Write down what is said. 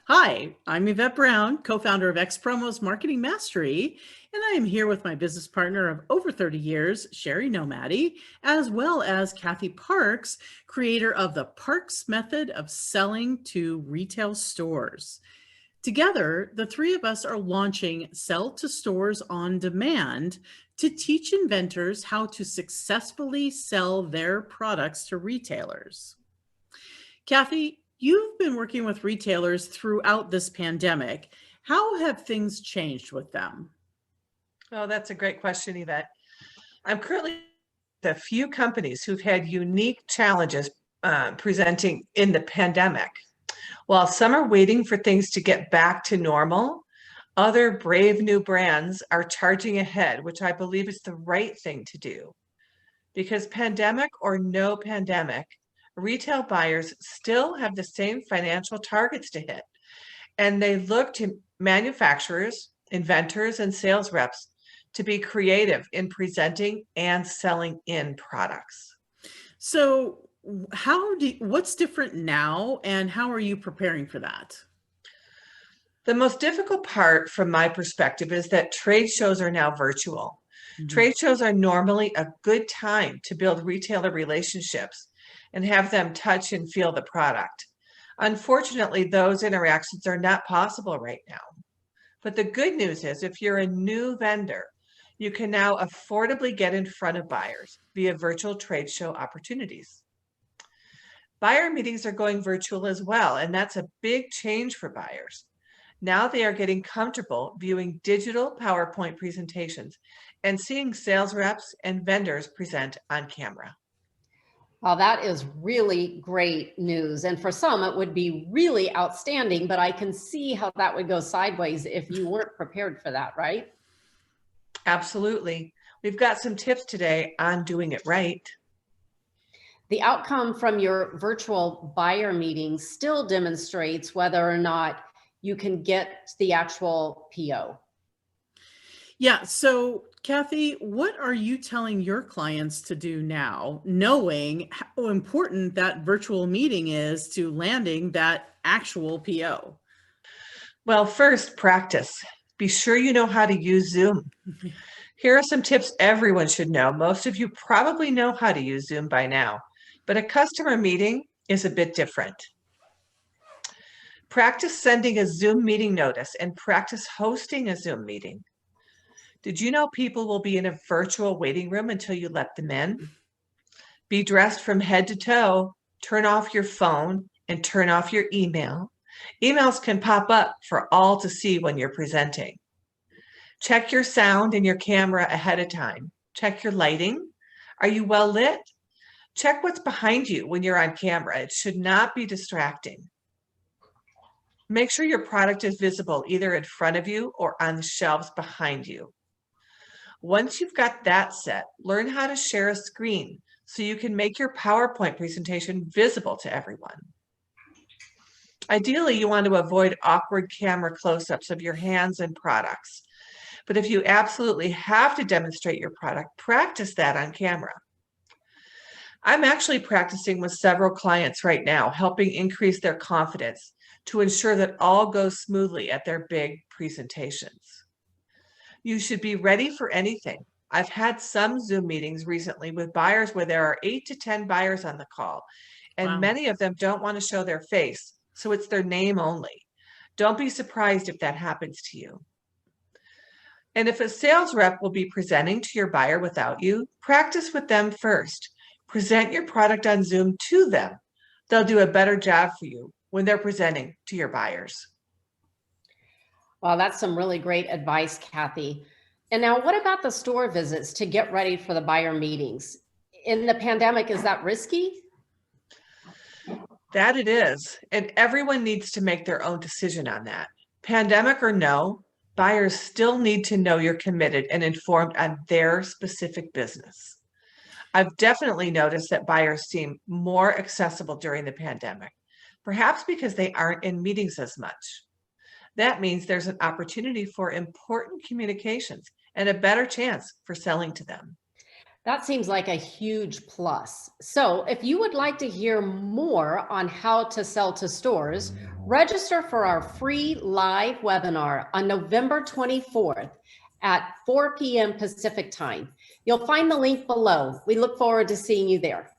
Hi, I'm Yvette Brown, co-founder of X-Promos Marketing Mastery, and I am here with my business partner of over 30 years, Sherry Nomadi, as well as Kathy Parks, creator of the Parks method of selling to retail stores. Together, the three of us are launching Sell to Stores on Demand to teach inventors how to successfully sell their products to retailers. Kathy, you've been working with retailers throughout this pandemic. How have things changed with them? Oh, that's a great question, Yvette. I'm currently with a few companies who've had unique challenges presenting in the pandemic. While some are waiting for things to get back to normal, other brave new brands are charging ahead, which I believe is the right thing to do. Because pandemic or no pandemic, retail buyers still have the same financial targets to hit, and they look to manufacturers, inventors, and sales reps to be creative in presenting and selling in products. So, what's different now and how are you preparing for that? The most difficult part from my perspective is that trade shows are now virtual. Mhm. Trade shows are normally a good time to build retailer relationships and have them touch and feel the product. Unfortunately, those interactions are not possible right now. But the good news is if you're a new vendor, you can now affordably get in front of buyers via virtual trade show opportunities. Buyer meetings are going virtual as well, and that's a big change for buyers. Now they are getting comfortable viewing digital PowerPoint presentations and seeing sales reps and vendors present on camera. Well, that is really great news. And for some, it would be really outstanding, but I can see how that would go sideways if you weren't prepared for that, right? Absolutely. We've got some tips today on doing it right. The outcome from your virtual buyer meeting still demonstrates whether or not you can get the actual PO. Yeah, so Kathy, what are you telling your clients to do now, knowing how important that virtual meeting is to landing that actual PO? Well, first, practice. Be sure you know how to use Zoom. Here are some tips everyone should know. Most of you probably know how to use Zoom by now, but a customer meeting is a bit different. Practice sending a Zoom meeting notice and practice hosting a Zoom meeting. Did you know people will be in a virtual waiting room until you let them in? Be dressed from head to toe, turn off your phone, and turn off your email. Emails can pop up for all to see when you're presenting. Check your sound and your camera ahead of time. Check your lighting. Are you well lit? Check what's behind you when you're on camera. It should not be distracting. Make sure your product is visible either in front of you or on the shelves behind you. Once you've got that set, learn how to share a screen so you can make your PowerPoint presentation visible to everyone. Ideally, you want to avoid awkward camera close-ups of your hands and products. But if you absolutely have to demonstrate your product, practice that on camera. I'm actually practicing with several clients right now, helping increase their confidence to ensure that all goes smoothly at their big presentations. You should be ready for anything. I've had some Zoom meetings recently with buyers where there are 8 to 10 buyers on the call, and Wow. many of them don't want to show their face, so it's their name only. Don't be surprised if that happens to you. And if a sales rep will be presenting to your buyer without you, practice with them first. Present your product on Zoom to them. They'll do a better job for you when they're presenting to your buyers. Well, that's some really great advice, Kathy. And now, what about the store visits to get ready for the buyer meetings? In the pandemic, is that risky? That it is. And everyone needs to make their own decision on that. Pandemic or no, buyers still need to know you're committed and informed on their specific business. I've definitely noticed that buyers seem more accessible during the pandemic, perhaps because they aren't in meetings as much. That means there's an opportunity for important communications and a better chance for selling to them. That seems like a huge plus. So if you would like to hear more on how to sell to stores, register for our free live webinar on November 24th at 4 p.m. Pacific time. You'll find the link below. We look forward to seeing you there.